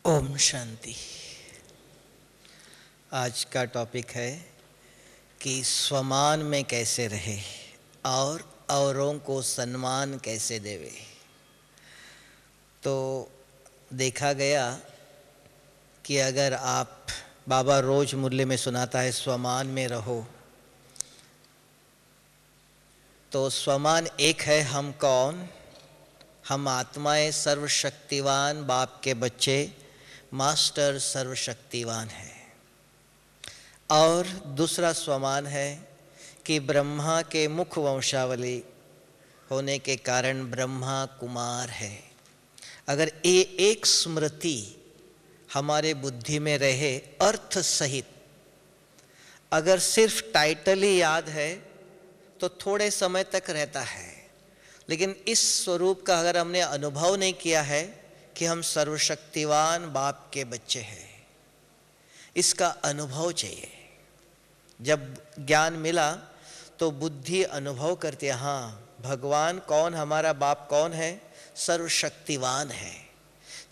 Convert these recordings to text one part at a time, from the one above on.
ओम शांति। आज का टॉपिक है कि स्वमान में कैसे रहे और औरों को सम्मान कैसे देवे। तो देखा गया कि अगर आप, बाबा रोज मुरली में सुनाता है स्वमान में रहो, तो स्वमान एक है हम कौन, हम आत्माएं सर्वशक्तिवान बाप के बच्चे, मास्टर सर्वशक्तिवान है। और दूसरा स्वमान है कि ब्रह्मा के मुख वंशावली होने के कारण ब्रह्मा कुमार है। अगर ये एक स्मृति हमारे बुद्धि में रहे अर्थ सहित, अगर सिर्फ टाइटल ही याद है तो थोड़े समय तक रहता है, लेकिन इस स्वरूप का अगर हमने अनुभव नहीं किया है कि हम सर्वशक्तिवान बाप के बच्चे हैं, इसका अनुभव चाहिए। जब ज्ञान मिला तो बुद्धि अनुभव करती है, हाँ भगवान कौन, हमारा बाप कौन है, सर्वशक्तिवान है।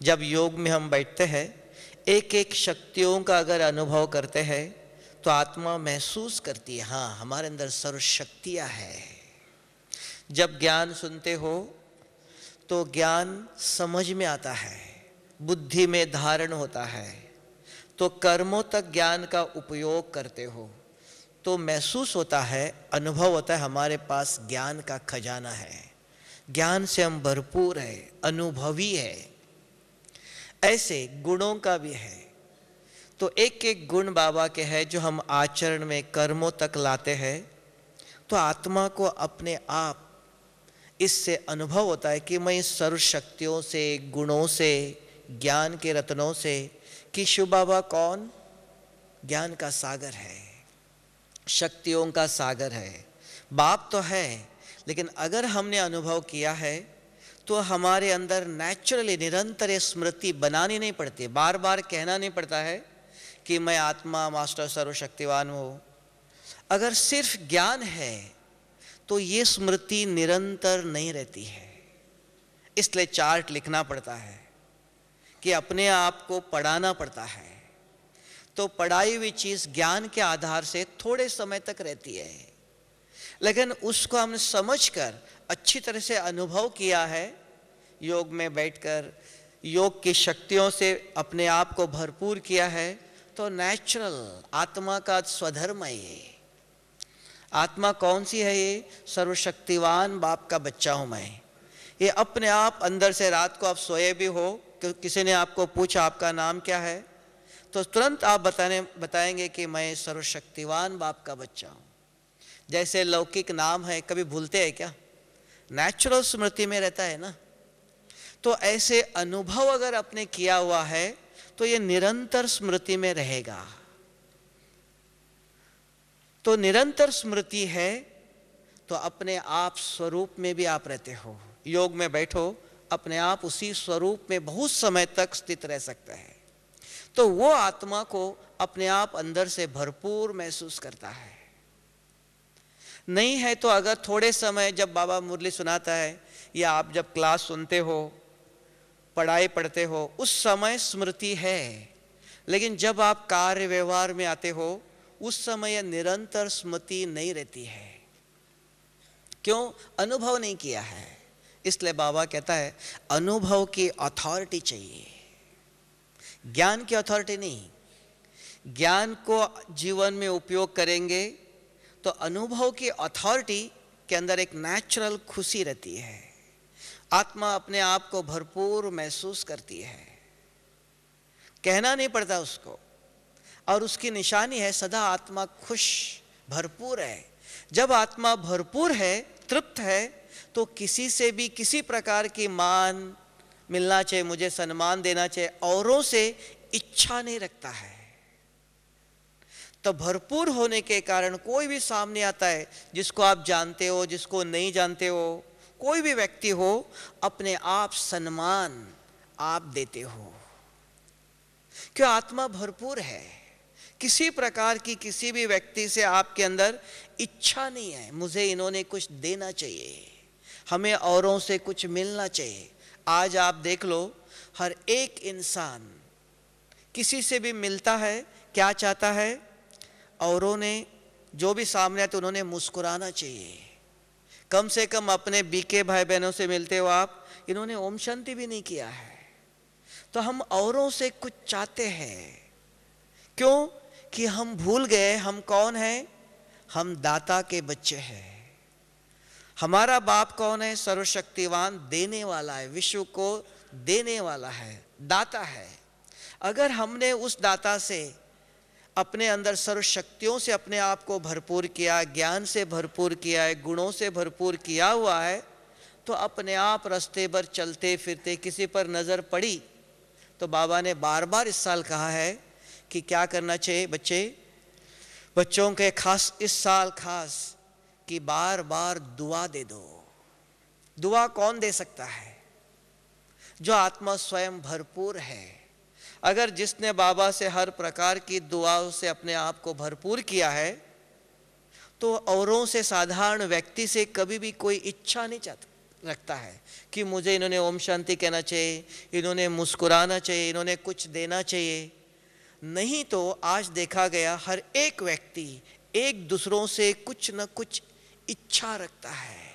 जब योग में हम बैठते हैं, एक एक शक्तियों का अगर अनुभव करते हैं तो आत्मा महसूस करती है, हाँ हमारे अंदर सर्वशक्तियाँ हैं। जब ज्ञान सुनते हो तो ज्ञान समझ में आता है, बुद्धि में धारण होता है, तो कर्मों तक ज्ञान का उपयोग करते हो तो महसूस होता है, अनुभव होता है, हमारे पास ज्ञान का खजाना है, ज्ञान से हम भरपूर है, अनुभवी है। ऐसे गुणों का भी है। तो एक एक गुण बाबा के हैं जो हम आचरण में कर्मों तक लाते हैं, तो आत्मा को अपने आप इससे अनुभव होता है कि मैं इस सर्वशक्तियों से, गुणों से, ज्ञान के रत्नों से, कि शिव बाबा कौन, ज्ञान का सागर है, शक्तियों का सागर है। बाप तो है, लेकिन अगर हमने अनुभव किया है तो हमारे अंदर नेचुरली निरंतर ये स्मृति बनानी नहीं पड़ती, बार बार कहना नहीं पड़ता है कि मैं आत्मा मास्टर सर्वशक्तिवान हूँ। अगर सिर्फ ज्ञान है तो ये स्मृति निरंतर नहीं रहती है, इसलिए चार्ट लिखना पड़ता है कि अपने आप को पढ़ाना पड़ता है। तो पढ़ाई हुई चीज़ ज्ञान के आधार से थोड़े समय तक रहती है, लेकिन उसको हमने समझकर अच्छी तरह से अनुभव किया है, योग में बैठकर योग की शक्तियों से अपने आप को भरपूर किया है, तो नेचुरल आत्मा का स्वधर्म है ये। आत्मा कौन सी है ये, सर्वशक्तिवान बाप का बच्चा हूँ मैं। ये अपने आप अंदर से, रात को आप सोए भी हो, किसी ने आपको पूछा आपका नाम क्या है, तो तुरंत आप बताएंगे कि मैं सर्वशक्तिवान बाप का बच्चा हूँ। जैसे लौकिक नाम है, कभी भूलते हैं क्या, नेचुरल स्मृति में रहता है ना। तो ऐसे अनुभव अगर आपने किया हुआ है तो ये निरंतर स्मृति में रहेगा। तो निरंतर स्मृति है तो अपने आप स्वरूप में भी आप रहते हो। योग में बैठो, अपने आप उसी स्वरूप में बहुत समय तक स्थित रह सकता है, तो वो आत्मा को अपने आप अंदर से भरपूर महसूस करता है। नहीं है तो अगर थोड़े समय जब बाबा मुरली सुनाता है या आप जब क्लास सुनते हो, पढ़ाई पढ़ते हो, उस समय स्मृति है, लेकिन जब आप कार्य व्यवहार में आते हो उस समय निरंतर स्मृति नहीं रहती है। क्यों? अनुभव नहीं किया है। इसलिए बाबा कहता है अनुभव की अथॉरिटी चाहिए, ज्ञान की अथॉरिटी नहीं। ज्ञान को जीवन में उपयोग करेंगे तो अनुभव की अथॉरिटी के अंदर एक नेचुरल खुशी रहती है, आत्मा अपने आप को भरपूर महसूस करती है, कहना नहीं पड़ता उसको, और उसकी निशानी है सदा आत्मा खुश भरपूर है। जब आत्मा भरपूर है, तृप्त है, तो किसी से भी किसी प्रकार की मान मिलना चाहिए, मुझे सम्मान देना चाहिए, औरों से इच्छा नहीं रखता है। तो भरपूर होने के कारण कोई भी सामने आता है, जिसको आप जानते हो, जिसको नहीं जानते हो, कोई भी व्यक्ति हो, अपने आप सम्मान आप देते हो, क्यों? आत्मा भरपूर है। किसी प्रकार की किसी भी व्यक्ति से आपके अंदर इच्छा नहीं है, मुझे इन्होंने कुछ देना चाहिए, हमें औरों से कुछ मिलना चाहिए। आज आप देख लो, हर एक इंसान किसी से भी मिलता है क्या चाहता है, औरों ने जो भी सामने आते उन्होंने मुस्कुराना चाहिए। कम से कम अपने बीके भाई बहनों से मिलते हो आप, इन्होंने ओम शांति भी नहीं किया है। तो हम औरों से कुछ चाहते हैं, क्यों कि हम भूल गए हम कौन हैं। हम दाता के बच्चे हैं। हमारा बाप कौन है? सर्वशक्तिवान, देने वाला है, विश्व को देने वाला है, दाता है। अगर हमने उस दाता से अपने अंदर सर्व शक्तियों से अपने आप को भरपूर किया, ज्ञान से भरपूर किया है, गुणों से भरपूर किया हुआ है, तो अपने आप रास्ते पर चलते फिरते किसी पर नज़र पड़ी तो बाबा ने बार बार इस साल कहा है कि क्या करना चाहिए बच्चों के खास इस साल खास कि बार बार दुआ दे दो। दुआ कौन दे सकता है? जो आत्मा स्वयं भरपूर है। अगर जिसने बाबा से हर प्रकार की दुआओं से अपने आप को भरपूर किया है तो औरों से, साधारण व्यक्ति से कभी भी कोई इच्छा नहीं रखता है कि मुझे इन्होंने ओम शांति कहना चाहिए, इन्होंने मुस्कुराना चाहिए, इन्होंने कुछ देना चाहिए। नहीं तो आज देखा गया हर एक व्यक्ति एक दूसरों से कुछ न कुछ इच्छा रखता है,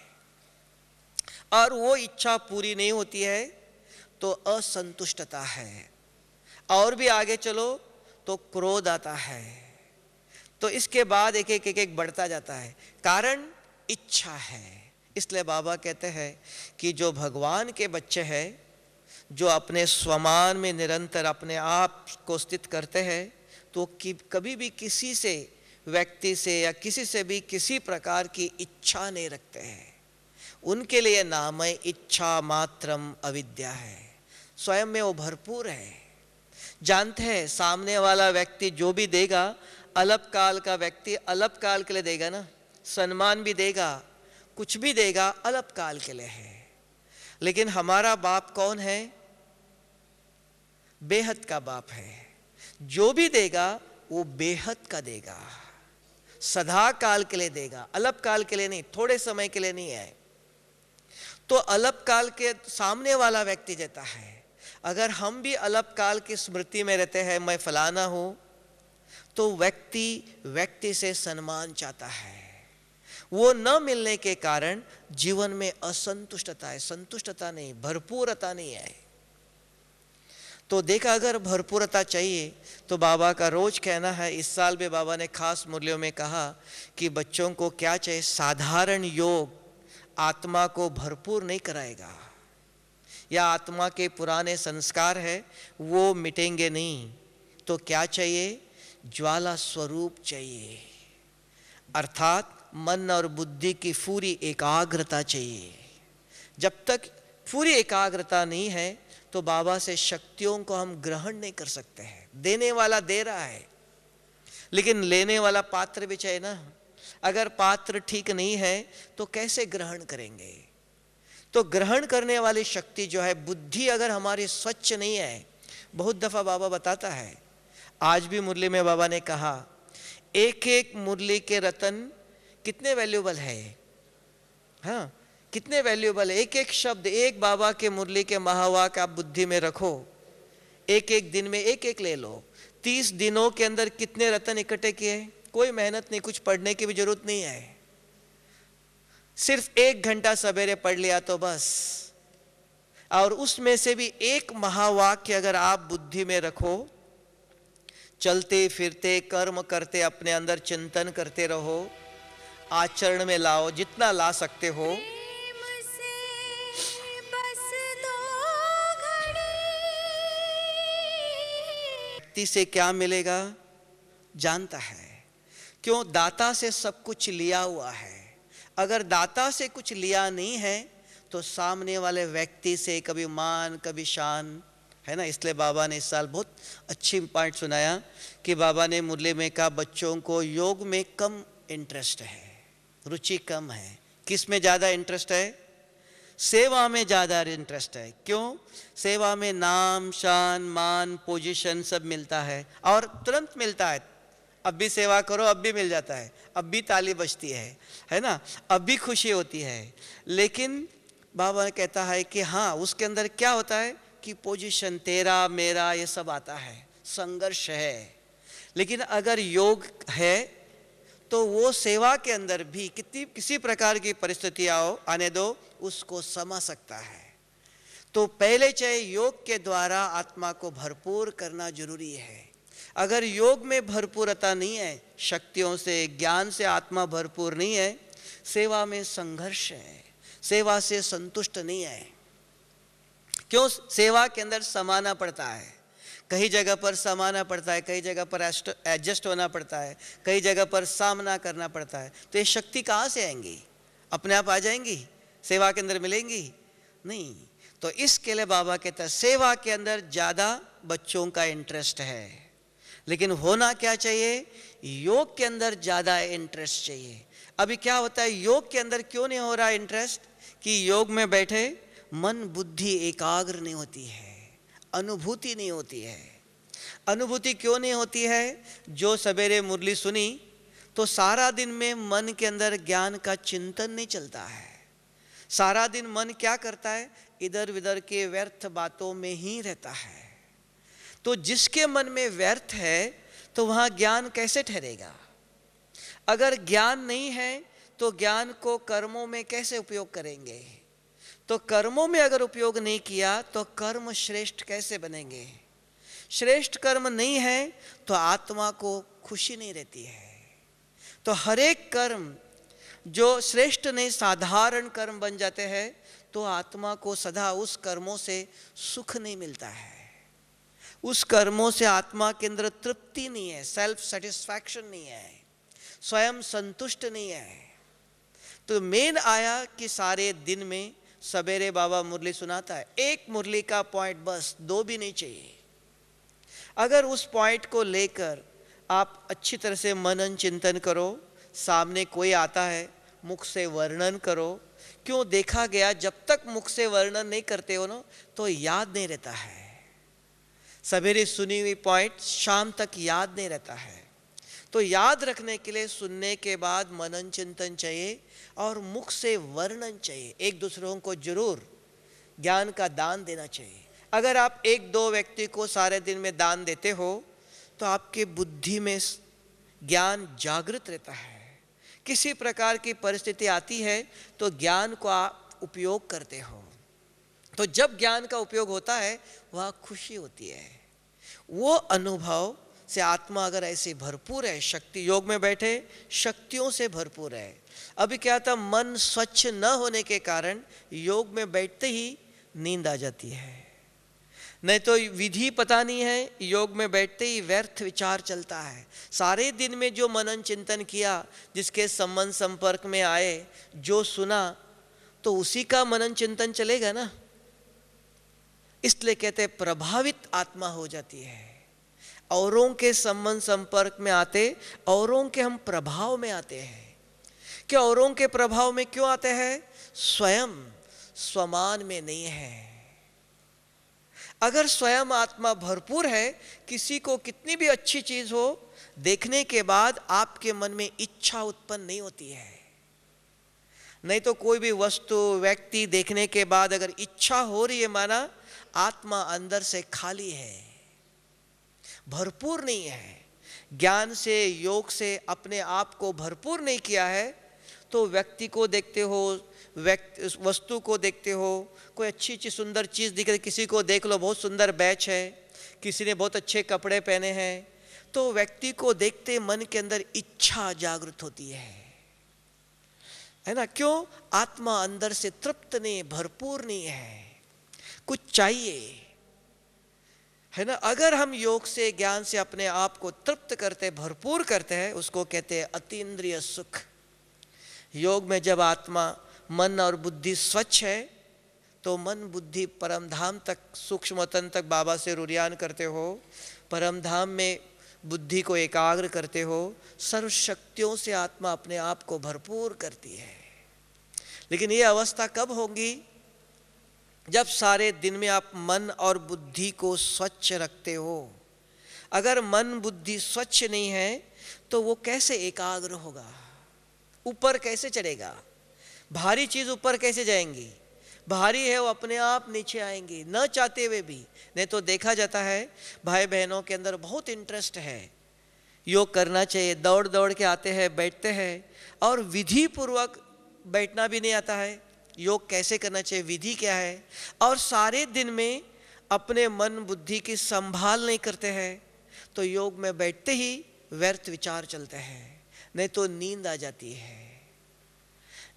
और वो इच्छा पूरी नहीं होती है तो असंतुष्टता है, और भी आगे चलो तो क्रोध आता है। तो इसके बाद एक एक बढ़ता जाता है। कारण इच्छा है। इसलिए बाबा कहते हैं कि जो भगवान के बच्चे हैं, जो अपने स्वमान में निरंतर अपने आप को स्थित करते हैं, तो कभी भी किसी से, व्यक्ति से या किसी से भी किसी प्रकार की इच्छा नहीं रखते हैं। उनके लिए नाम है इच्छा मात्रम अविद्या है। स्वयं में वो भरपूर है। जानते हैं सामने वाला व्यक्ति जो भी देगा, अल्पकाल का व्यक्ति अल्पकाल के लिए देगा ना, सम्मान भी देगा, कुछ भी देगा, अल्पकाल के लिए है। लेकिन हमारा बाप कौन है? बेहद का बाप है। जो भी देगा वो बेहद का देगा, सदा काल के लिए देगा, अल्पकाल के लिए नहीं, थोड़े समय के लिए नहीं है। तो अल्पकाल के सामने वाला व्यक्ति देता है। अगर हम भी अल्पकाल की स्मृति में रहते हैं, मैं फलाना हूं, तो व्यक्ति से सम्मान चाहता है। वो न मिलने के कारण जीवन में असंतुष्टता है, संतुष्टता नहीं, भरपूरता नहीं है। तो देखा, अगर भरपूरता चाहिए तो बाबा का रोज कहना है, इस साल भी बाबा ने खास मूल्यों में कहा कि बच्चों को क्या चाहिए? साधारण योग आत्मा को भरपूर नहीं कराएगा, या आत्मा के पुराने संस्कार है वो मिटेंगे नहीं। तो क्या चाहिए? ज्वाला स्वरूप चाहिए, अर्थात मन और बुद्धि की पूरी एकाग्रता चाहिए। जब तक पूरी एकाग्रता नहीं है तो बाबा से शक्तियों को हम ग्रहण नहीं कर सकते हैं। देने वाला दे रहा है, लेकिन लेने वाला पात्र भी चाहिए ना। अगर पात्र ठीक नहीं है तो कैसे ग्रहण करेंगे? तो ग्रहण करने वाली शक्ति जो है, बुद्धि अगर हमारी स्वच्छ नहीं है, बहुत दफा बाबा बताता है, आज भी मुरली में बाबा ने कहा, एक एक मुरली के रतन कितने वैल्यूबल है। हाँ, कितने वैल्यूबल है। एक एक शब्द, एक बाबा के मुरली के महावाक्य आप बुद्धि में रखो, एक एक दिन में एक एक ले लो। 30 दिनों के अंदर कितने रतन इकट्ठे किए? कोई मेहनत नहीं, कुछ पढ़ने की भी जरूरत नहीं है, सिर्फ 1 घंटा सवेरे पढ़ लिया तो बस। और उसमें से भी एक महावाक्य अगर आप बुद्धि में रखो, चलते फिरते कर्म करते अपने अंदर चिंतन करते रहो, आचरण में लाओ जितना ला सकते हो। व्यक्ति से क्या मिलेगा जानता है, क्यों? दाता से सब कुछ लिया हुआ है। अगर दाता से कुछ लिया नहीं है तो सामने वाले व्यक्ति से कभी मान कभी शान, है ना। इसलिए बाबा ने इस साल बहुत अच्छी पॉइंट सुनाया कि बाबा ने मुरली में कहा, बच्चों को योग में कम इंटरेस्ट है, रुचि कम है। किस में ज़्यादा इंटरेस्ट है? सेवा में ज़्यादा इंटरेस्ट है। क्यों? सेवा में नाम शान मान पोजीशन सब मिलता है, और तुरंत मिलता है। अब भी सेवा करो, अब भी मिल जाता है, अब भी ताली बजती है ना, अब भी खुशी होती है। लेकिन बाबा कहता है कि हाँ, उसके अंदर क्या होता है कि पोजीशन, तेरा मेरा, ये सब आता है, संघर्ष है। लेकिन अगर योग है तो वो सेवा के अंदर भी किसी प्रकार की परिस्थितियां हो आने दो, उसको समा सकता है। तो पहले चाहिए योग के द्वारा आत्मा को भरपूर करना जरूरी है। अगर योग में भरपूरता नहीं है, शक्तियों से ज्ञान से आत्मा भरपूर नहीं है, सेवा में संघर्ष है, सेवा से संतुष्ट नहीं है। क्यों? सेवा के अंदर समाना पड़ता है, कई जगह पर समाना पड़ता है, कई जगह पर एडजस्ट होना पड़ता है, कई जगह पर सामना करना पड़ता है। तो ये शक्ति कहाँ से आएंगी? अपने आप आ जाएंगी? सेवा के अंदर मिलेंगी? नहीं। तो इसके लिए बाबा कहता है सेवा के अंदर ज़्यादा बच्चों का इंटरेस्ट है, लेकिन होना क्या चाहिए? योग के अंदर ज़्यादा इंटरेस्ट चाहिए। अभी क्या होता है, योग के अंदर क्यों नहीं हो रहा इंटरेस्ट? कि योग में बैठे मन बुद्धि एकाग्र नहीं होती है, अनुभूति नहीं होती है। अनुभूति क्यों नहीं होती है? जो सवेरे मुरली सुनी तो सारा दिन में मन के अंदर ज्ञान का चिंतन नहीं चलता है। सारा दिन मन क्या करता है? इधर उधर के व्यर्थ बातों में ही रहता है। तो जिसके मन में व्यर्थ है तो वहाँ ज्ञान कैसे ठहरेगा? अगर ज्ञान नहीं है तो ज्ञान को कर्मों में कैसे उपयोग करेंगे? तो कर्मों में अगर उपयोग नहीं किया तो कर्म श्रेष्ठ कैसे बनेंगे? श्रेष्ठ कर्म नहीं है तो आत्मा को खुशी नहीं रहती है। तो हर एक कर्म जो श्रेष्ठ नहीं साधारण कर्म बन जाते हैं तो आत्मा को सदा उस कर्मों से सुख नहीं मिलता है, उस कर्मों से आत्मा के अंदर तृप्ति नहीं है, सेल्फ सेटिस्फैक्शन नहीं है, स्वयं संतुष्ट नहीं है। तो मेन आया कि सारे दिन में सवेरे बाबा मुरली सुनाता है, एक मुरली का पॉइंट बस, दो भी नहीं चाहिए। अगर उस पॉइंट को लेकर आप अच्छी तरह से मनन चिंतन करो, सामने कोई आता है मुख से वर्णन करो। क्यों? देखा गया जब तक मुख से वर्णन नहीं करते हो ना तो याद नहीं रहता है। सवेरे सुनी हुई पॉइंट शाम तक याद नहीं रहता है। तो याद रखने के लिए सुनने के बाद मनन चिंतन चाहिए और मुख से वर्णन चाहिए। एक दूसरों को जरूर ज्ञान का दान देना चाहिए। अगर आप एक दो व्यक्ति को सारे दिन में दान देते हो तो आपके बुद्धि में ज्ञान जागृत रहता है। किसी प्रकार की परिस्थिति आती है तो ज्ञान को आप उपयोग करते हो। तो जब ज्ञान का उपयोग होता है वह खुशी होती है। वो अनुभव से आत्मा अगर ऐसे भरपूर है, शक्ति योग में बैठे शक्तियों से भरपूर है। अभी क्या था, मन स्वच्छ न होने के कारण योग में बैठते ही नींद आ जाती है, नहीं तो विधि पता नहीं है, योग में बैठते ही व्यर्थ विचार चलता है। सारे दिन में जो मनन चिंतन किया, जिसके संबंध संपर्क में आए, जो सुना, तो उसी का मनन चिंतन चलेगा ना। इसलिए कहते हैं प्रभावित आत्मा हो जाती है। औरों के संबंध संपर्क में आते, औरों के हम प्रभाव में आते हैं। क्या औरों के प्रभाव में क्यों आते हैं? स्वयं स्वमान में नहीं है। अगर स्वयं आत्मा भरपूर है, किसी को कितनी भी अच्छी चीज हो, देखने के बाद आपके मन में इच्छा उत्पन्न नहीं होती है। नहीं तो कोई भी वस्तु व्यक्ति देखने के बाद अगर इच्छा हो रही है, माना आत्मा अंदर से खाली है, भरपूर नहीं है। ज्ञान से योग से अपने आप को भरपूर नहीं किया है तो व्यक्ति को देखते हो, वस्तु को देखते हो, कोई अच्छी अच्छी सुंदर चीज़ दिख रही, किसी को देख लो बहुत सुंदर बैच है, किसी ने बहुत अच्छे कपड़े पहने हैं, तो व्यक्ति को देखते मन के अंदर इच्छा जागृत होती है ना। क्यों? आत्मा अंदर से तृप्त नहीं, भरपूर नहीं है, कुछ चाहिए, है ना। अगर हम योग से ज्ञान से अपने आप को तृप्त करते, भरपूर करते हैं, उसको कहते हैं अतीन्द्रिय सुख। योग में जब आत्मा मन और बुद्धि स्वच्छ है तो मन बुद्धि परम धाम तक, सूक्ष्म तन तक बाबा से रुरियान करते हो, परम धाम में बुद्धि को एकाग्र करते हो, सर्व शक्तियों से आत्मा अपने आप को भरपूर करती है। लेकिन ये अवस्था कब होगी? जब सारे दिन में आप मन और बुद्धि को स्वच्छ रखते हो। अगर मन बुद्धि स्वच्छ नहीं है तो वो कैसे एकाग्र होगा? ऊपर कैसे चढ़ेगा? भारी चीज ऊपर कैसे जाएंगी? भारी है वो अपने आप नीचे आएंगी, न चाहते हुए भी। नहीं तो देखा जाता है भाई बहनों के अंदर बहुत इंटरेस्ट है, योग करना चाहिए, दौड़ दौड़ के आते हैं, बैठते हैं, और विधि पूर्वक बैठना भी नहीं आता है। योग कैसे करना चाहिए, विधि क्या है, और सारे दिन में अपने मन बुद्धि की संभाल नहीं करते हैं, तो योग में बैठते ही व्यर्थ विचार चलते हैं, नहीं तो नींद आ जाती है।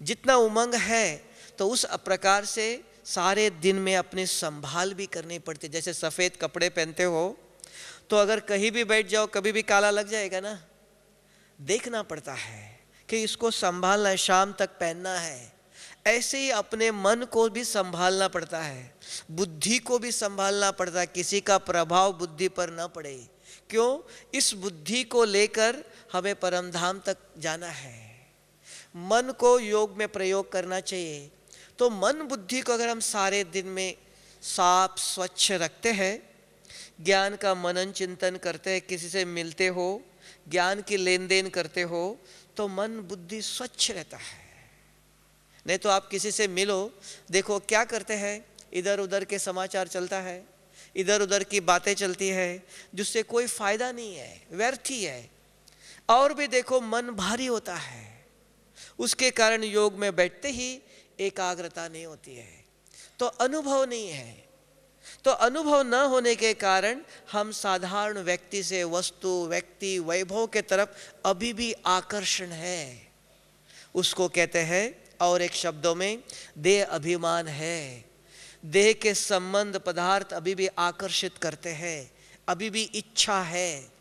जितना उमंग है तो उस प्रकार से सारे दिन में अपनी संभाल भी करनी पड़ती है। जैसे सफ़ेद कपड़े पहनते हो तो अगर कहीं भी बैठ जाओ कभी भी काला लग जाएगा ना, देखना पड़ता है कि इसको संभालना है, शाम तक पहनना है। ऐसे ही अपने मन को भी संभालना पड़ता है, बुद्धि को भी संभालना पड़ता है, किसी का प्रभाव बुद्धि पर न पड़े। क्यों? इस बुद्धि को लेकर हमें परमधाम तक जाना है। मन को योग में प्रयोग करना चाहिए। तो मन बुद्धि को अगर हम सारे दिन में साफ स्वच्छ रखते हैं, ज्ञान का मनन चिंतन करते हैं, किसी से मिलते हो, ज्ञान की लेन देन करते हो, तो मन बुद्धि स्वच्छ रहता है। नहीं तो आप किसी से मिलो, देखो क्या करते हैं, इधर उधर के समाचार चलता है, इधर उधर की बातें चलती है, जिससे कोई फायदा नहीं है, व्यर्थ ही है। और भी देखो मन भारी होता है, उसके कारण योग में बैठते ही एकाग्रता नहीं होती है, तो अनुभव नहीं है। तो अनुभव न होने के कारण हम साधारण व्यक्ति से वस्तु, व्यक्ति, वैभव के तरफ अभी भी आकर्षण है, उसको कहते हैं। और एक शब्दों में देह अभिमान है, देह के संबंध पदार्थ अभी भी आकर्षित करते हैं, अभी भी इच्छा है।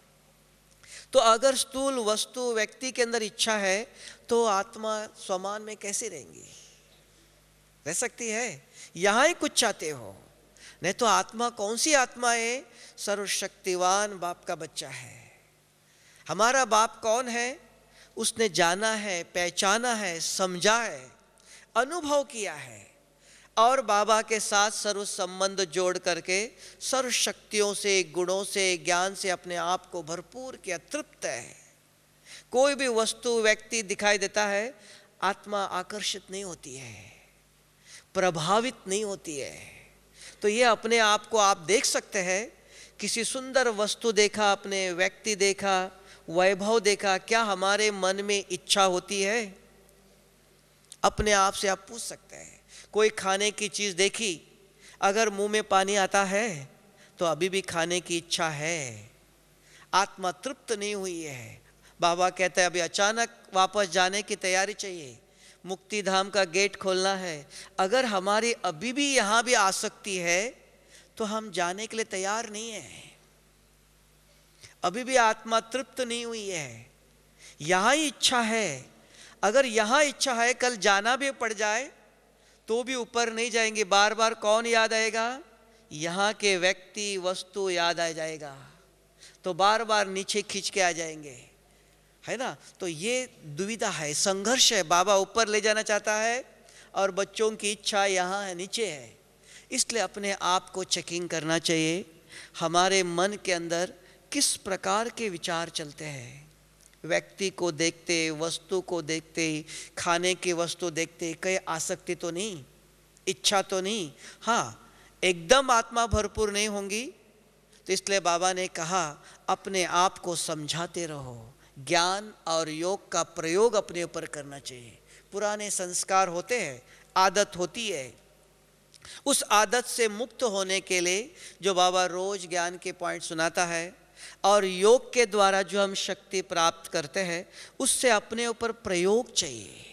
तो अगर स्थूल वस्तु व्यक्ति के अंदर इच्छा है तो आत्मा स्वमान में कैसे रहेंगी, रह सकती है? यहां ही कुछ चाहते हो, नहीं तो आत्मा कौन सी आत्मा है? सर्वशक्तिवान बाप का बच्चा है। हमारा बाप कौन है? उसने जाना है, पहचाना है, समझा है, अनुभव किया है, और बाबा के साथ सर्व संबंध जोड़ करके सर्व शक्तियों से, गुणों से, ज्ञान से अपने आप को भरपूर किया, तृप्त है। कोई भी वस्तु व्यक्ति दिखाई देता है, आत्मा आकर्षित नहीं होती है, प्रभावित नहीं होती है। तो ये अपने आप को आप देख सकते हैं, किसी सुंदर वस्तु देखा, अपने व्यक्ति देखा, वैभव देखा, क्या हमारे मन में इच्छा होती है? अपने आप से आप पूछ सकते हैं। कोई खाने की चीज़ देखी, अगर मुंह में पानी आता है तो अभी भी खाने की इच्छा है, आत्मा तृप्त नहीं हुई है। बाबा कहते हैं अभी अचानक वापस जाने की तैयारी चाहिए, मुक्ति धाम का गेट खोलना है। अगर हमारी अभी भी यहाँ भी आसक्ति है तो हम जाने के लिए तैयार नहीं है, अभी भी आत्मा तृप्त नहीं हुई है, यहाँ ही इच्छा है। अगर यहाँ इच्छा है, कल जाना भी पड़ जाए तो भी ऊपर नहीं जाएंगे, बार बार कौन याद आएगा? यहाँ के व्यक्ति, वस्तु याद आ जाएगा, तो बार बार नीचे खींच के आ जाएंगे, है ना? तो ये दुविधा है, संघर्ष है। बाबा ऊपर ले जाना चाहता है और बच्चों की इच्छा यहाँ है, नीचे है। इसलिए अपने आप को चेकिंग करना चाहिए, हमारे मन के अंदर किस प्रकार के विचार चलते हैं। व्यक्ति को देखते, वस्तु को देखते, खाने की वस्तु देखते, कहीं आसक्ति तो नहीं, इच्छा तो नहीं, हाँ एकदम आत्मा भरपूर नहीं होंगी। तो इसलिए बाबा ने कहा अपने आप को समझाते रहो, ज्ञान और योग का प्रयोग अपने ऊपर करना चाहिए। पुराने संस्कार होते हैं, आदत होती है, उस आदत से मुक्त होने के लिए जो बाबा रोज ज्ञान के पॉइंट सुनाता है और योग के द्वारा जो हम शक्ति प्राप्त करते हैं, उससे अपने ऊपर प्रयोग चाहिए।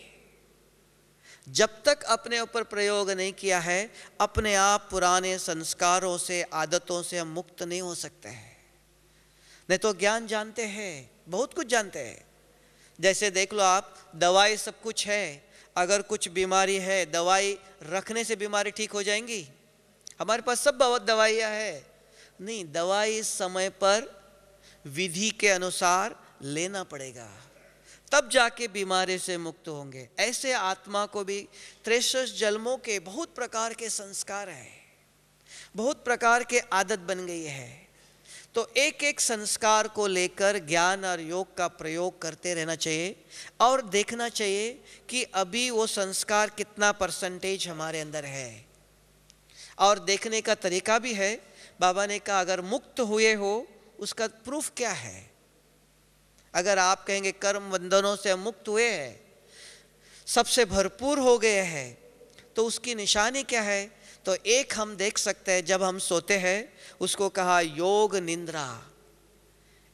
जब तक अपने ऊपर प्रयोग नहीं किया है, अपने आप पुराने संस्कारों से, आदतों से हम मुक्त नहीं हो सकते हैं। नहीं तो ज्ञान जानते हैं, बहुत कुछ जानते हैं। जैसे देख लो आप, दवाई सब कुछ है, अगर कुछ बीमारी है दवाई रखने से बीमारी ठीक हो जाएंगी? हमारे पास सब बहुत दवाइयाँ है, नहीं, दवाई समय पर विधि के अनुसार लेना पड़ेगा, तब जाके बीमारी से मुक्त होंगे। ऐसे आत्मा को भी 63 जन्मों के बहुत प्रकार के संस्कार हैं, बहुत प्रकार के आदत बन गई है। तो एक एक संस्कार को लेकर ज्ञान और योग का प्रयोग करते रहना चाहिए और देखना चाहिए कि अभी वो संस्कार कितना परसेंटेज हमारे अंदर है। और देखने का तरीका भी है। बाबा ने कहा अगर मुक्त हुए हो उसका प्रूफ क्या है? अगर आप कहेंगे कर्म बंधनों से मुक्त हुए हैं, सबसे भरपूर हो गए हैं, तो उसकी निशानी क्या है? तो एक हम देख सकते हैं, जब हम सोते हैं उसको कहा योग निंद्रा,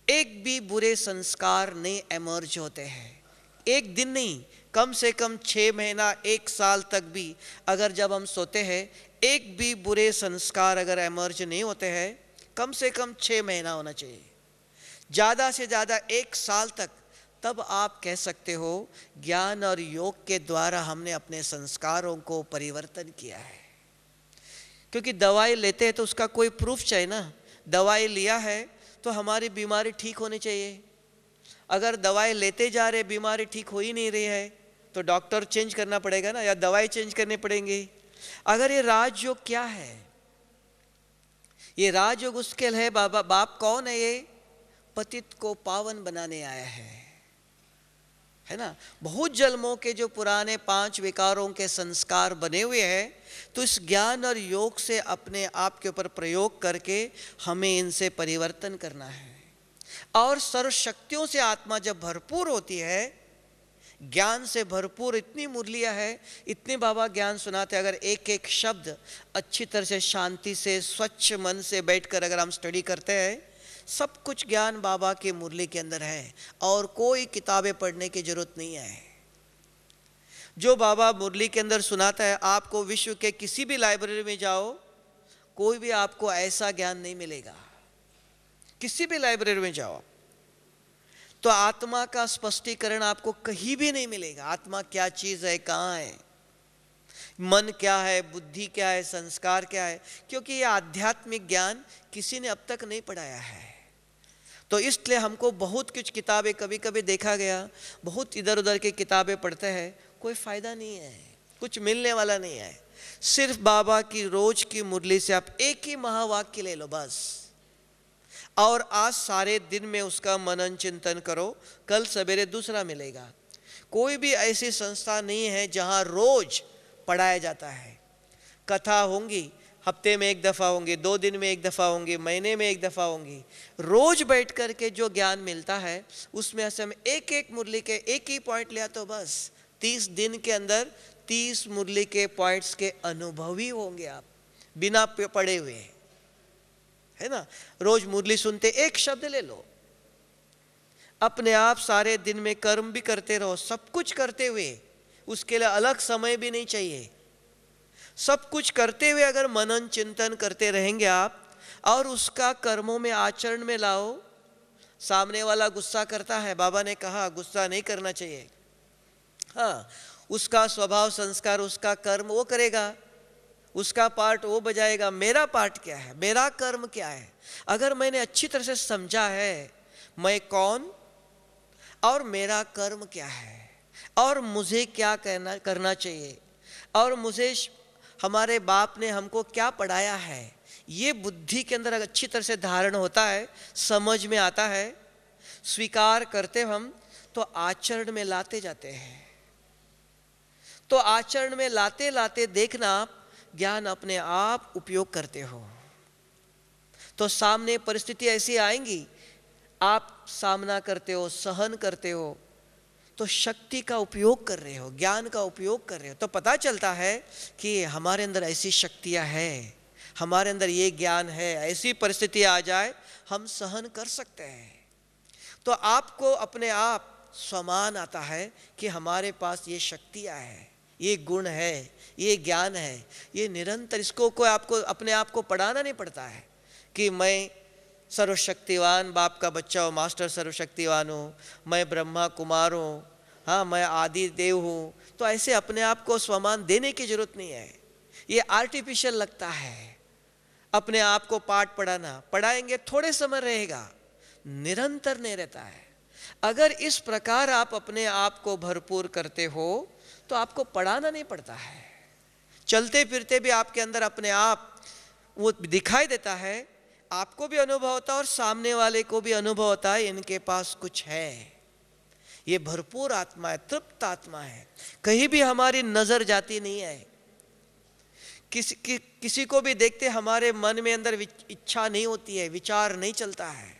एक भी बुरे संस्कार नहीं एमर्ज होते हैं। एक दिन नहीं, कम से कम 6 महीना 1 साल तक भी अगर जब हम सोते हैं एक भी बुरे संस्कार अगर एमर्ज नहीं होते हैं, कम से कम 6 महीना होना चाहिए, ज़्यादा से ज़्यादा 1 साल तक, तब आप कह सकते हो ज्ञान और योग के द्वारा हमने अपने संस्कारों को परिवर्तन किया है। क्योंकि दवाई लेते हैं तो उसका कोई प्रूफ चाहिए ना। दवाई लिया है तो हमारी बीमारी ठीक होनी चाहिए। अगर दवाई लेते जा रहे बीमारी ठीक हो ही नहीं रही है तो डॉक्टर चेंज करना पड़ेगा ना, या दवाई चेंज करनी पड़ेंगी। अगर ये राजयोग क्या है? ये राजयोग उसके है। बाप कौन है? ये पतित को पावन बनाने आया है ना। बहुत जन्मों के जो पुराने 5 विकारों के संस्कार बने हुए हैं, तो इस ज्ञान और योग से अपने आप के ऊपर प्रयोग करके हमें इनसे परिवर्तन करना है। और सर्वशक्तियों से आत्मा जब भरपूर होती है, ज्ञान से भरपूर, इतनी मुरलियाँ है, इतने बाबा ज्ञान सुनाते, अगर एक एक शब्द अच्छी तरह से शांति से स्वच्छ मन से बैठकर अगर हम स्टडी करते हैं, सब कुछ ज्ञान बाबा के मुरली के अंदर है और कोई किताबें पढ़ने की जरूरत नहीं है। जो बाबा मुरली के अंदर सुनाता है, आपको विश्व के किसी भी लाइब्रेरी में जाओ, कोई भी आपको ऐसा ज्ञान नहीं मिलेगा। किसी भी लाइब्रेरी में जाओ तो आत्मा का स्पष्टीकरण आपको कहीं भी नहीं मिलेगा। आत्मा क्या चीज़ है, कहाँ है, मन क्या है, बुद्धि क्या है, संस्कार क्या है, क्योंकि ये आध्यात्मिक ज्ञान किसी ने अब तक नहीं पढ़ाया है। तो इसलिए हमको बहुत कुछ किताबें, कभी कभी देखा गया बहुत इधर उधर की किताबें पढ़ते हैं, कोई फ़ायदा नहीं है, कुछ मिलने वाला नहीं है। सिर्फ बाबा की रोज की मुरली से आप एक ही महावाक्य ले लो बस, और आज सारे दिन में उसका मनन चिंतन करो, कल सवेरे दूसरा मिलेगा। कोई भी ऐसी संस्था नहीं है जहाँ रोज पढ़ाया जाता है। कथा होंगी, हफ्ते में 1 दफ़ा होंगी, 2 दिन में 1 दफ़ा होंगी, महीने में 1 दफ़ा होंगी। रोज बैठ कर के जो ज्ञान मिलता है उसमें से हम एक एक मुरली के एक ही पॉइंट लिया तो बस 30 दिन के अंदर 30 मुरली के पॉइंट्स के अनुभवी होंगे आप, बिना पढ़े हुए, है ना। रोज मुरली सुनते एक शब्द ले लो, अपने आप सारे दिन में कर्म भी करते रहो, सब कुछ करते हुए, उसके लिए अलग समय भी नहीं चाहिए। सब कुछ करते हुए अगर मनन चिंतन करते रहेंगे आप और उसका कर्मों में आचरण में लाओ। सामने वाला गुस्सा करता है, बाबा ने कहा गुस्सा नहीं करना चाहिए। हाँ, उसका स्वभाव संस्कार, उसका कर्म वो करेगा, उसका पार्ट वो बजाएगा। मेरा पार्ट क्या है, मेरा कर्म क्या है? अगर मैंने अच्छी तरह से समझा है मैं कौन और मेरा कर्म क्या है और मुझे क्या करना चाहिए और मुझे हमारे बाप ने हमको क्या पढ़ाया है, ये बुद्धि के अंदर अच्छी तरह से धारण होता है, समझ में आता है, स्वीकार करते हम, तो आचरण में लाते जाते हैं। तो आचरण में लाते लाते देखना आप ज्ञान अपने आप उपयोग करते हो, तो सामने परिस्थिति ऐसी आएंगी, आप सामना करते हो, सहन करते हो, तो शक्ति का उपयोग कर रहे हो, ज्ञान का उपयोग कर रहे हो, तो पता चलता है कि हमारे अंदर ऐसी शक्तियां हैं, हमारे अंदर ये ज्ञान है, ऐसी परिस्थिति आ जाए हम सहन कर सकते हैं। तो आपको अपने आप स्वमान आता है कि हमारे पास ये शक्तियां हैं, ये गुण है, ये ज्ञान है, ये निरंतर, इसको कोई आपको अपने आप को पढ़ाना नहीं पड़ता है कि मैं सर्वशक्तिवान बाप का बच्चा हूँ, मास्टर सर्वशक्तिवान हूँ, मैं ब्रह्मा कुमार हूँ, हाँ मैं आदि देव हूँ। तो ऐसे अपने आप को स्वमान देने की जरूरत नहीं है, ये आर्टिफिशियल लगता है। अपने आप को पाठ पढ़ाना, पढ़ाएंगे थोड़े समय रहेगा, निरंतर नहीं रहता है। अगर इस प्रकार आप अपने आप को भरपूर करते हो तो आपको पढ़ाना नहीं पड़ता है, चलते फिरते भी आपके अंदर अपने आप वो दिखाई देता है, आपको भी अनुभव होता है और सामने वाले को भी अनुभव होता है इनके पास कुछ है, ये भरपूर आत्मा है, तृप्त आत्मा है, कहीं भी हमारी नजर जाती नहीं है। किसी को भी देखते हमारे मन में अंदर इच्छा नहीं होती है, विचार नहीं चलता है,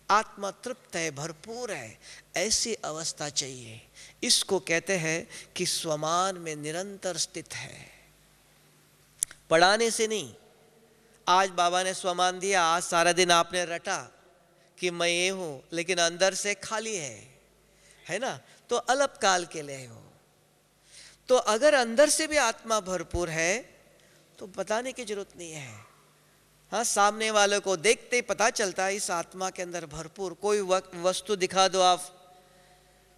आत्मा तृप्त है, भरपूर है, ऐसी अवस्था चाहिए। इसको कहते हैं कि स्वमान में निरंतर स्थित है, पढ़ाने से नहीं। आज बाबा ने स्वमान दिया, आज सारा दिन आपने रटा कि मैं ये हूं, लेकिन अंदर से खाली है ना, तो अल्पकाल के लिए हो। तो अगर अंदर से भी आत्मा भरपूर है तो बताने की जरूरत नहीं है। हाँ, सामने वालों को देखते ही पता चलता है इस आत्मा के अंदर भरपूर। कोई वस्तु दिखा दो आप,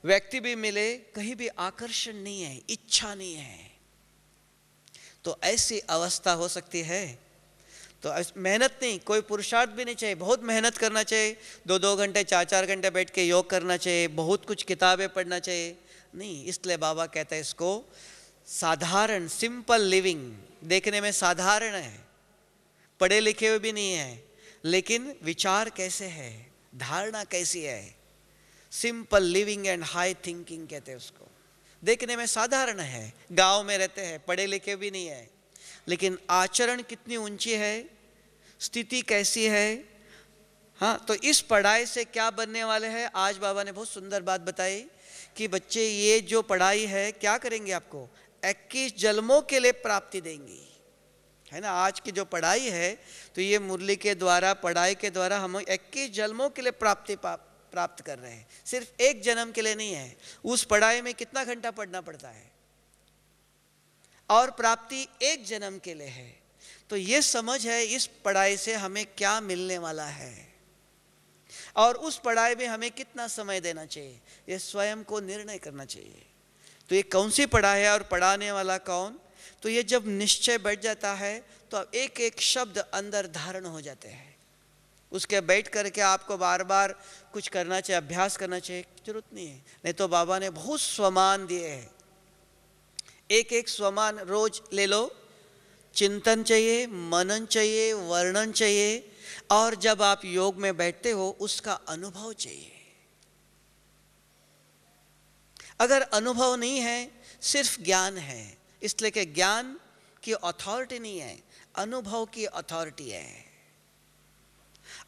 व्यक्ति भी मिले, कहीं भी आकर्षण नहीं है, इच्छा नहीं है, तो ऐसी अवस्था हो सकती है। तो मेहनत नहीं, कोई पुरुषार्थ भी नहीं चाहिए, बहुत मेहनत करना चाहिए, 2-2 घंटे 4-4 घंटे बैठ के योग करना चाहिए, बहुत कुछ किताबें पढ़ना चाहिए, नहीं। इसलिए बाबा कहते हैं इसको साधारण, सिंपल लिविंग। देखने में साधारण है, पढ़े लिखे हुए भी नहीं है, लेकिन विचार कैसे है, धारणा कैसी है, simple living and high thinking कहते हैं उसको। देखने में साधारण है, गांव में रहते हैं, पढ़े लिखे भी नहीं है, लेकिन आचरण कितनी ऊंची है, स्थिति कैसी है। हाँ, तो इस पढ़ाई से क्या बनने वाले हैं, आज बाबा ने बहुत सुंदर बात बताई कि बच्चे ये जो पढ़ाई है क्या करेंगे, आपको 21 जन्मों के लिए प्राप्ति देंगी, है ना। आज की जो पढ़ाई है तो ये मुरली के द्वारा, पढ़ाई के द्वारा हम 21 जन्मों के लिए प्राप्ति प्राप्त कर रहे हैं, सिर्फ एक जन्म के लिए नहीं है। उस पढ़ाई में कितना घंटा पढ़ना पड़ता है, और प्राप्ति एक जन्म के लिए है। तो ये समझ है इस पढ़ाई से हमें क्या मिलने वाला है, और उस पढ़ाई में हमें कितना समय देना चाहिए, ये स्वयं को निर्णय करना चाहिए। तो ये कौन सी पढ़ाई है और पढ़ाने वाला कौन, तो ये जब निश्चय बैठ जाता है तो अब एक एक शब्द अंदर धारण हो जाते हैं। उसके बैठ करके आपको बार बार कुछ करना चाहिए, अभ्यास करना चाहिए, जरूरत नहीं है। नहीं तो बाबा ने बहुत स्वमान दिए हैं, एक एक स्वमान रोज ले लो। चिंतन चाहिए, मनन चाहिए, वर्णन चाहिए, और जब आप योग में बैठते हो उसका अनुभव चाहिए। अगर अनुभव नहीं है, सिर्फ ज्ञान है, इसलिए कि ज्ञान की अथॉरिटी नहीं है, अनुभव की अथॉरिटी है,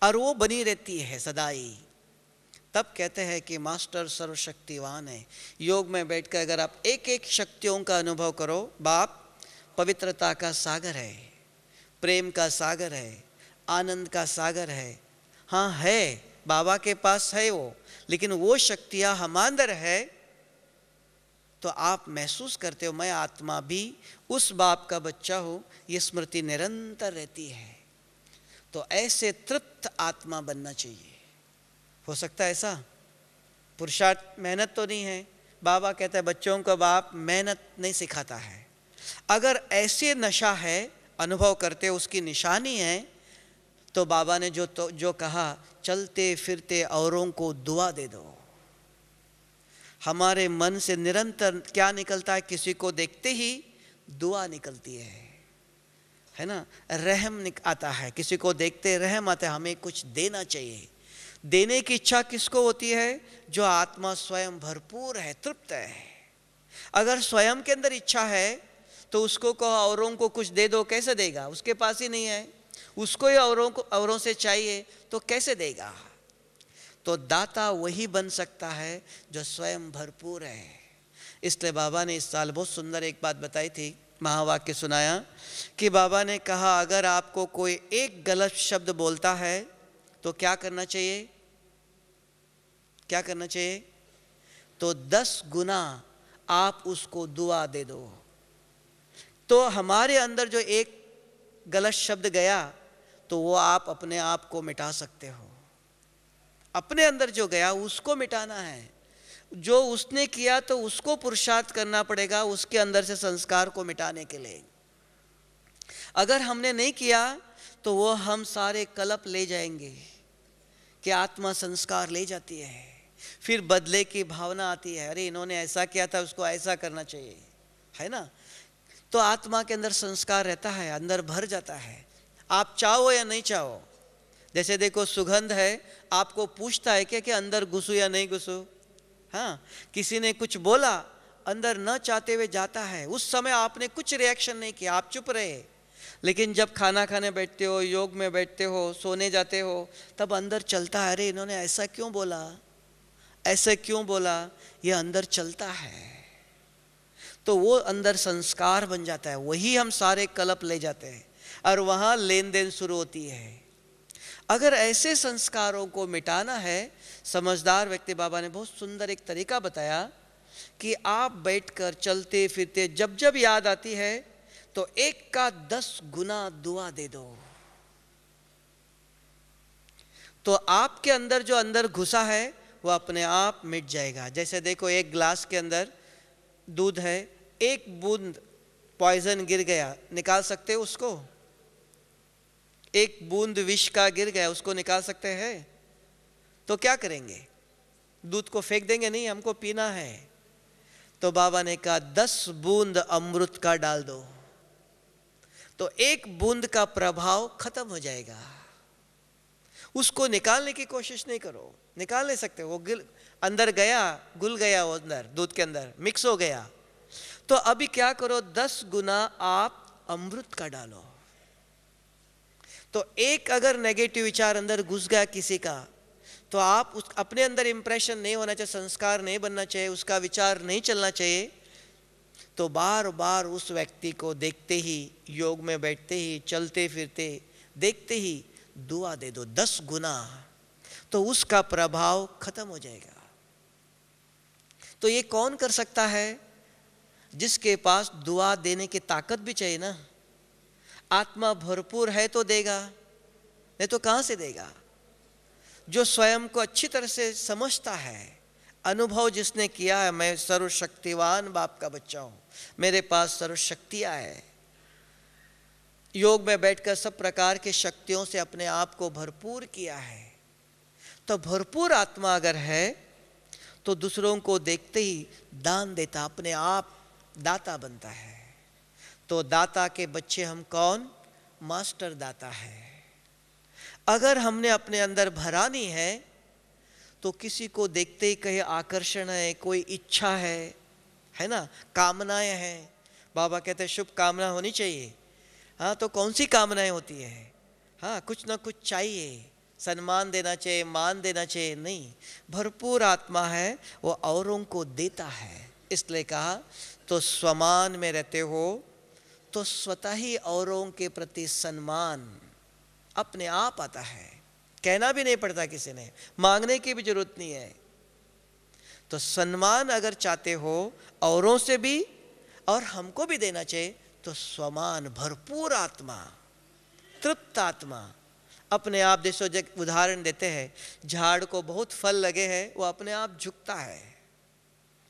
और वो बनी रहती है सदाई। तब कहते हैं कि मास्टर सर्वशक्तिवान है। योग में बैठकर अगर आप एक एक शक्तियों का अनुभव करो, बाप पवित्रता का सागर है, प्रेम का सागर है, आनंद का सागर है। हाँ है, बाबा के पास है वो, लेकिन वो शक्तियाँ हम अंदर है, तो आप महसूस करते हो मैं आत्मा भी उस बाप का बच्चा हूँ, ये स्मृति निरंतर रहती है। तो ऐसे तृप्त आत्मा बनना चाहिए। हो सकता है ऐसा, पुरुषार्थ मेहनत तो नहीं है। बाबा कहता है बच्चों को बाप मेहनत नहीं सिखाता है। अगर ऐसे नशा है, अनुभव करते उसकी निशानी है, तो बाबा ने जो कहा, चलते फिरते औरों को दुआ दे दो। हमारे मन से निरंतर क्या निकलता है, किसी को देखते ही दुआ निकलती है ना, रहम आता है, किसी को देखते रहम आता है, हमें कुछ देना चाहिए। देने की इच्छा किसको होती है, जो आत्मा स्वयं भरपूर है, तृप्त है। अगर स्वयं के अंदर इच्छा है तो उसको कहो औरों को कुछ दे दो, कैसे देगा, उसके पास ही नहीं है, उसको ही औरों से चाहिए तो कैसे देगा। तो दाता वही बन सकता है जो स्वयं भरपूर है। इसलिए बाबा ने इस साल बहुत सुंदर एक बात बताई थी, महावाक्य सुनाया कि बाबा ने कहा अगर आपको कोई एक गलत शब्द बोलता है तो क्या करना चाहिए, क्या करना चाहिए, तो 10 गुना आप उसको दुआ दे दो। तो हमारे अंदर जो एक गलत शब्द गया तो वो आप अपने आप को मिटा सकते हो। अपने अंदर जो गया उसको मिटाना है, जो उसने किया तो उसको पुरुषार्थ करना पड़ेगा उसके अंदर से संस्कार को मिटाने के लिए। अगर हमने नहीं किया तो वो हम सारे कलप ले जाएंगे कि आत्मा संस्कार ले जाती है, फिर बदले की भावना आती है, अरे इन्होंने ऐसा किया था उसको ऐसा करना चाहिए, है ना। तो आत्मा के अंदर संस्कार रहता है, अंदर भर जाता है, आप चाहो या नहीं चाहो। जैसे देखो सुगंध है, आपको पूछता है क्या कि अंदर घुसूं या नहीं घुसूं। हाँ, किसी ने कुछ बोला अंदर न चाहते हुए जाता है। उस समय आपने कुछ रिएक्शन नहीं किया, आप चुप रहे, लेकिन जब खाना खाने बैठते हो, योग में बैठते हो, सोने जाते हो, तब अंदर चलता है, अरे इन्होंने ऐसा क्यों बोला, ऐसे क्यों बोला, ये अंदर चलता है। तो वो अंदर संस्कार बन जाता है, वही हम सारे कलप ले जाते हैं और वहाँ लेन देन शुरू होती है। अगर ऐसे संस्कारों को मिटाना है, समझदार व्यक्ति, बाबा ने बहुत सुंदर एक तरीका बताया कि आप बैठकर चलते फिरते जब जब याद आती है तो 1 का 10 गुना दुआ दे दो, तो आपके अंदर जो अंदर घुसा है वो अपने आप मिट जाएगा। जैसे देखो, एक ग्लास के अंदर दूध है, 1 बूंद पॉइजन गिर गया, निकाल सकते हो उसको? 1 बूंद विष का गिर गया, उसको निकाल सकते हैं? तो क्या करेंगे? दूध को फेंक देंगे? नहीं, हमको पीना है। तो बाबा ने कहा 10 बूंद अमृत का डाल दो, तो 1 बूंद का प्रभाव खत्म हो जाएगा। उसको निकालने की कोशिश नहीं करो, निकाल नहीं सकते, वो अंदर गया, घुल गया, वो अंदर दूध के अंदर मिक्स हो गया। तो अभी क्या करो, 10 गुना आप अमृत का डालो। तो एक अगर नेगेटिव विचार अंदर घुस गया किसी का, तो आप उस अपने अंदर इंप्रेशन नहीं होना चाहिए, संस्कार नहीं बनना चाहिए, उसका विचार नहीं चलना चाहिए। तो बार बार उस व्यक्ति को देखते ही, योग में बैठते ही, चलते फिरते देखते ही दुआ दे दो 10 गुना, तो उसका प्रभाव खत्म हो जाएगा। तो ये कौन कर सकता है? जिसके पास दुआ देने की ताकत भी चाहिए ना। आत्मा भरपूर है तो देगा, नहीं तो कहां से देगा? जो स्वयं को अच्छी तरह से समझता है, अनुभव जिसने किया है, मैं सर्वशक्तिवान बाप का बच्चा हूं, मेरे पास सर्वशक्तियां है, योग में बैठकर सब प्रकार के शक्तियों से अपने आप को भरपूर किया है, तो भरपूर आत्मा अगर है तो दूसरों को देखते ही दान देता, अपने आप दाता बनता है। तो दाता के बच्चे हम कौन? मास्टर दाता है। अगर हमने अपने अंदर भरा नहीं है तो किसी को देखते ही कहे आकर्षण है, कोई इच्छा है ना, कामनाएं हैं। बाबा कहते हैं शुभ कामना होनी चाहिए। हाँ, तो कौन सी कामनाएं होती है? हाँ, कुछ ना कुछ चाहिए, सम्मान देना चाहिए, मान देना चाहिए, नहीं। भरपूर आत्मा है, वो औरों को देता है। इसलिए कहा तो स्वमान में रहते हो तो स्वतः ही औरों के प्रति सम्मान अपने आप आता है, कहना भी नहीं पड़ता किसी ने, मांगने की भी जरूरत नहीं है। तो सम्मान अगर चाहते हो औरों से भी और हमको भी देना चाहिए, तो स्वमान, भरपूर आत्मा, तृप्त आत्मा अपने आप। देखो, जब उदाहरण देते हैं, झाड़ को बहुत फल लगे हैं, वो अपने आप झुकता है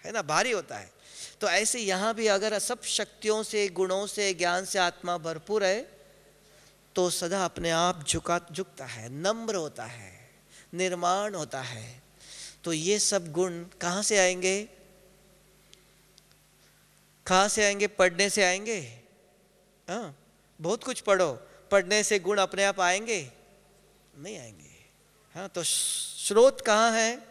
ना, भारी होता है। तो ऐसे यहाँ भी अगर सब शक्तियों से, गुणों से, ज्ञान से आत्मा भरपूर है तो सदा अपने आप झुकता है, नम्र होता है, निर्माण होता है। तो ये सब गुण कहाँ से आएंगे? कहाँ से आएंगे? पढ़ने से आएंगे? हाँ, बहुत कुछ पढ़ो, पढ़ने से गुण अपने आप आएंगे? नहीं आएंगे। हाँ, तो स्रोत कहाँ है?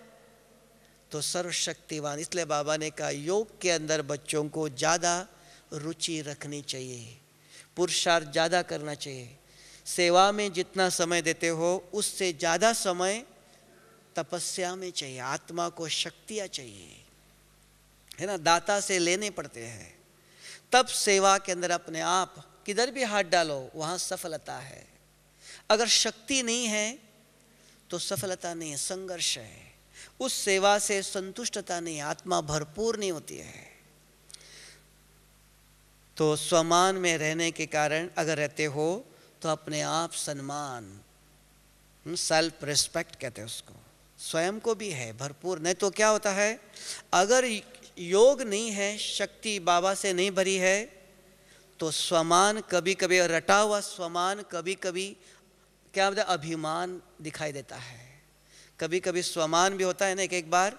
तो सर्वशक्तिवान। इसलिए बाबा ने कहा योग के अंदर बच्चों को ज़्यादा रुचि रखनी चाहिए, पुरुषार्थ ज़्यादा करना चाहिए। सेवा में जितना समय देते हो उससे ज़्यादा समय तपस्या में चाहिए। आत्मा को शक्तियाँ चाहिए, है ना, दाता से लेने पड़ते हैं, तब सेवा के अंदर अपने आप किधर भी हाथ डालो वहाँ सफलता है। अगर शक्ति नहीं है तो सफलता नहीं है, संघर्ष है। उस सेवा से संतुष्टता नहीं, आत्मा भरपूर नहीं होती है। तो स्वमान में रहने के कारण अगर रहते हो तो अपने आप सम्मान, सेल्फ रिस्पेक्ट कहते हैं उसको, स्वयं को भी है भरपूर। नहीं तो क्या होता है, अगर योग नहीं है, शक्ति बाबा से नहीं भरी है, तो स्वमान कभी कभी, रटा हुआ स्वमान कभी कभी क्या होता है, अभिमान दिखाई देता है। कभी कभी स्वमान भी होता है ना, एक बार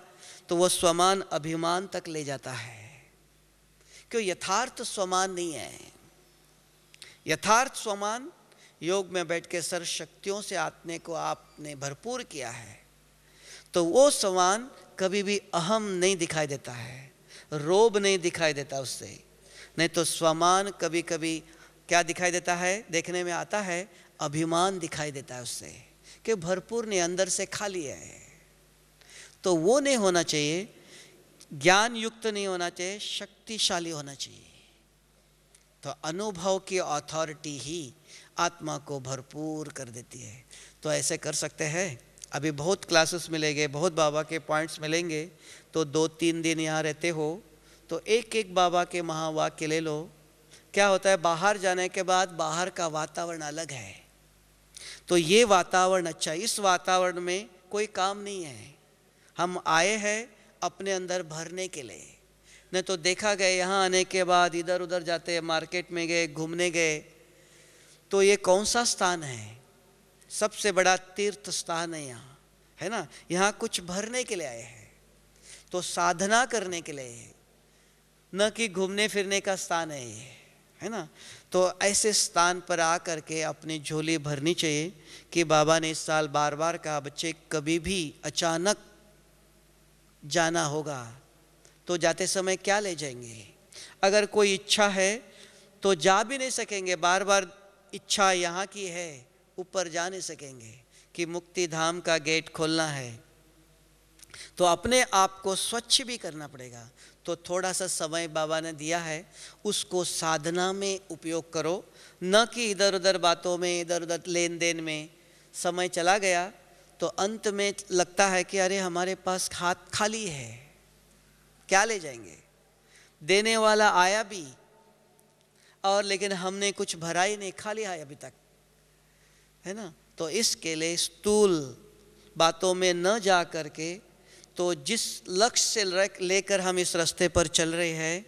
तो वो स्वमान अभिमान तक ले जाता है, क्यों? यथार्थ स्वमान नहीं है। यथार्थ स्वमान योग में बैठ के सर्व शक्तियों से आत्मा को आपने भरपूर किया है, तो वो स्वमान कभी भी अहम नहीं दिखाई देता है, रोब नहीं दिखाई देता उससे। नहीं तो स्वमान कभी कभी क्या दिखाई देता है, देखने में आता है, अभिमान दिखाई देता है उससे कि भरपूर नहीं, अंदर से खाली है। तो वो नहीं होना चाहिए, ज्ञान युक्त नहीं होना चाहिए, शक्तिशाली होना चाहिए। तो अनुभव की अथॉरिटी ही आत्मा को भरपूर कर देती है। तो ऐसे कर सकते हैं। अभी बहुत क्लासेस मिलेंगे, बहुत बाबा के पॉइंट्स मिलेंगे। तो 2-3 दिन यहाँ रहते हो तो एक एक बाबा के महावाक्य ले लो। क्या होता है, बाहर जाने के बाद बाहर का वातावरण अलग है, तो ये वातावरण अच्छा है। इस वातावरण में कोई काम नहीं है, हम आए हैं अपने अंदर भरने के लिए। नहीं तो देखा गया यहाँ आने के बाद इधर उधर जाते, मार्केट में गए, घूमने गए, तो ये कौन सा स्थान है? सबसे बड़ा तीर्थ स्थान है यहाँ, है ना। यहाँ कुछ भरने के लिए आए हैं, तो साधना करने के लिए है, न कि घूमने फिरने का स्थान है ये, है ना। तो ऐसे स्थान पर आकर के अपनी झोली भरनी चाहिए कि बाबा ने इस साल बार बार कहा, बच्चे कभी भी अचानक जाना होगा तो जाते समय क्या ले जाएंगे? अगर कोई इच्छा है तो जा भी नहीं सकेंगे, बार बार इच्छा यहाँ की है, ऊपर जा नहीं सकेंगे कि मुक्ति धाम का गेट खोलना है। तो अपने आप को स्वच्छ भी करना पड़ेगा। तो थोड़ा सा समय बाबा ने दिया है, उसको साधना में उपयोग करो, न कि इधर उधर बातों में, इधर उधर लेन देन में समय चला गया तो अंत में लगता है कि अरे हमारे पास हाथ खाली है, क्या ले जाएंगे? देने वाला आया भी और लेकिन हमने कुछ भरा ही नहीं, खाली है अभी तक, है ना। तो इसके लिए स्थूल बातों में न जा करके, तो जिस लक्ष्य से लेकर हम इस रास्ते पर चल रहे हैं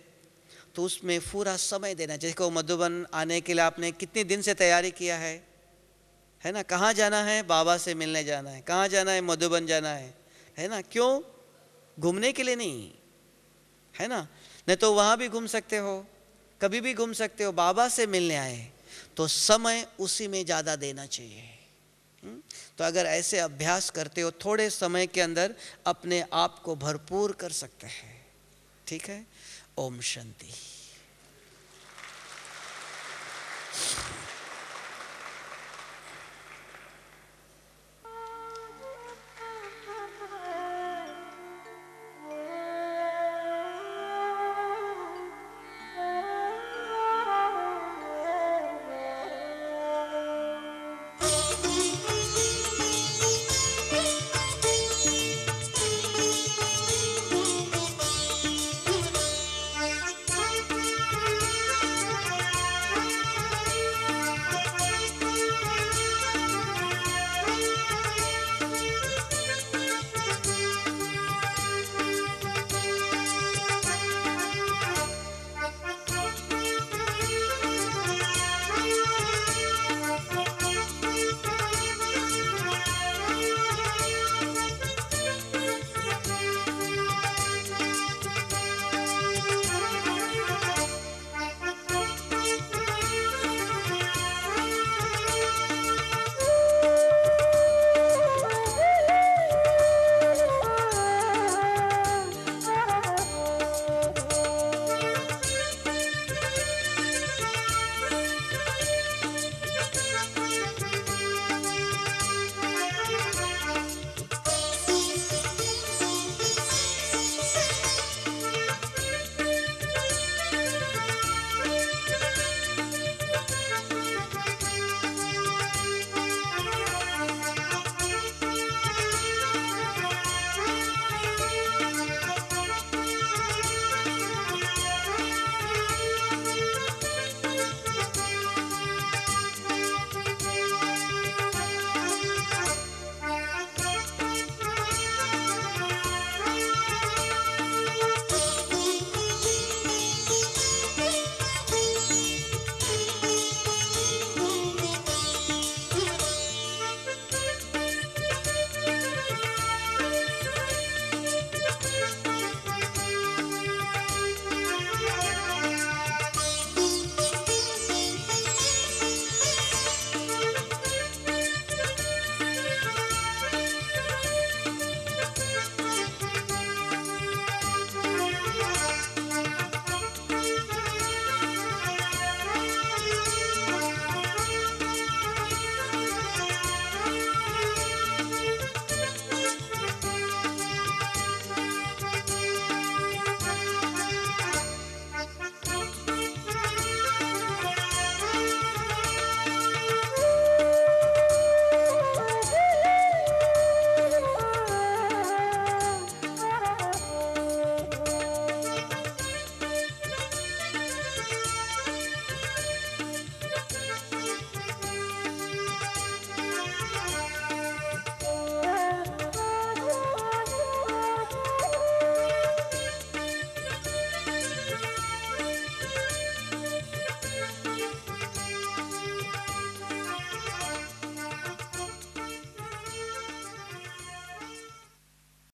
तो उसमें पूरा समय देना चाहिए। को मधुबन आने के लिए आपने कितने दिन से तैयारी किया है ना। कहाँ जाना है? बाबा से मिलने जाना है। कहाँ जाना है? मधुबन जाना है ना। क्यों? घूमने के लिए नहीं, है ना। नहीं तो वहाँ भी घूम सकते हो, कभी भी घूम सकते हो, बाबा से मिलने आए तो समय उसी में ज़्यादा देना चाहिए। तो अगर ऐसे अभ्यास करते हो थोड़े समय के अंदर अपने आप को भरपूर कर सकते हैं। ठीक है। ओम शांति।